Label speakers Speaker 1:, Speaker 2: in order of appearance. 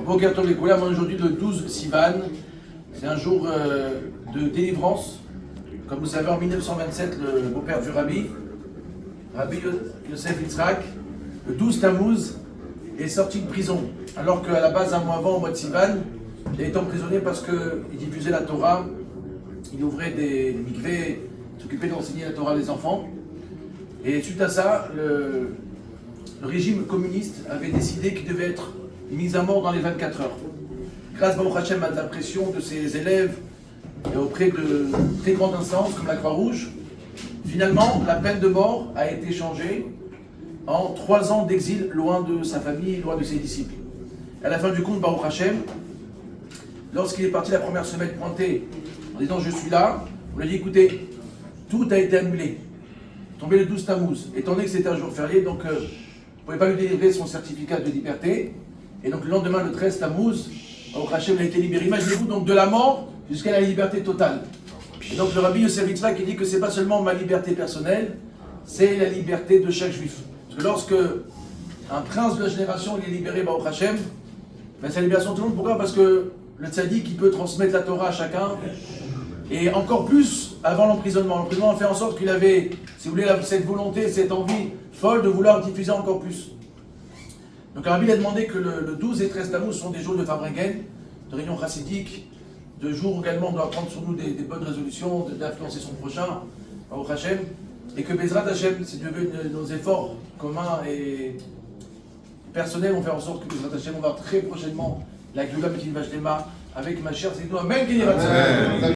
Speaker 1: Boker Tov Lekoulam, aujourd'hui le 12 Sivan, c'est un jour de délivrance. Comme vous savez, en 1927, le beau-père du Rabbi Yosef Yitzhak, le 12 Tammuz, est sorti de prison. Alors qu'à la base, un mois avant, au mois de Sivan, il a été emprisonné parce qu'il diffusait la Torah, il ouvrait des mikvés, s'occupait d'enseigner la Torah aux enfants. Et suite à ça, le régime communiste avait décidé qu'il devait être mis à mort dans les 24 heures. Grâce Baruch Hashem à la pression de ses élèves et auprès de très grandes instances comme la Croix-Rouge, finalement, la peine de mort a été changée en 3 ans d'exil loin de sa famille, loin de ses disciples. À la fin du compte, Baruch Hashem, lorsqu'il est parti la première semaine pointée en disant « Je suis là », on lui a dit « Écoutez, tout a été annulé. » Tombé le 12 Tammuz. Étant donné que c'était un jour férié, donc on ne pouvait pas lui délivrer son certificat de liberté. Et donc le lendemain, le 13 Tammuz, Baruch Hashem a été libéré. Imaginez-vous donc de la mort jusqu'à la liberté totale. Et donc le Rabbi Yosef Yitzhak qui dit que c'est pas seulement ma liberté personnelle, c'est la liberté de chaque juif. Parce que lorsque un prince de la génération il est libéré, Baruch Hashem, ben, c'est la libération de tout le monde. Pourquoi? Parce que le tzaddik il peut transmettre la Torah à chacun. Et encore plus avant l'emprisonnement. L'emprisonnement a fait en sorte qu'il avait, si vous voulez, cette volonté, cette envie folle de vouloir diffuser encore plus. Donc le Rabbi a demandé que le 12 et 13 Tammuz sont des jours de Fabringen, de réunion chassidique, de jours également on doit prendre sur nous des bonnes résolutions, d'influencer son prochain, Baruch Hashem, et que Bezrat Hashem, c'est de nos efforts communs et personnels, vont faire en sorte que Bezrat Hashem, on va très prochainement la Gula B'Tin Vashlema avec ma chère Zidou, Amen.